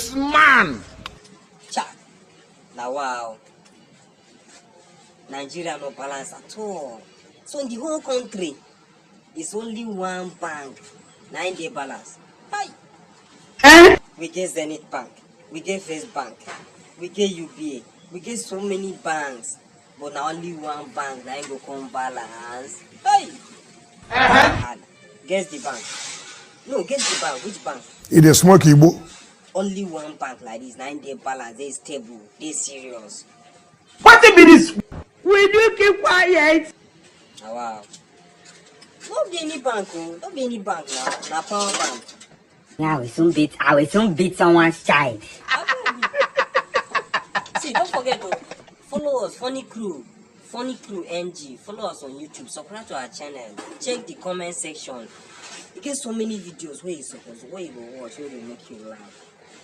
this man. Cha. Now wow. Nigeria no balance at all. So in the whole country, it's only one bank, 9-day balance. Hi. We get Zenith Bank, we get First Bank, we get UBA, we get so many banks, but now only one bank that go come balance. Hey! Guess the bank. No, guess the bank. Which bank? It is small Igbo. Only one bank like this, 9-day balance, they stable, they serious. What be this? Will you keep quiet? Oh, wow. Don't be any bank, oh. Don't be any bank now. Now power bank. I will soon beat someone's child. See, don't forget to follow us, Funny Crew NG. Follow us on YouTube. Subscribe to our channel. Check the comment section. You get so many videos where you will watch, where they make you laugh.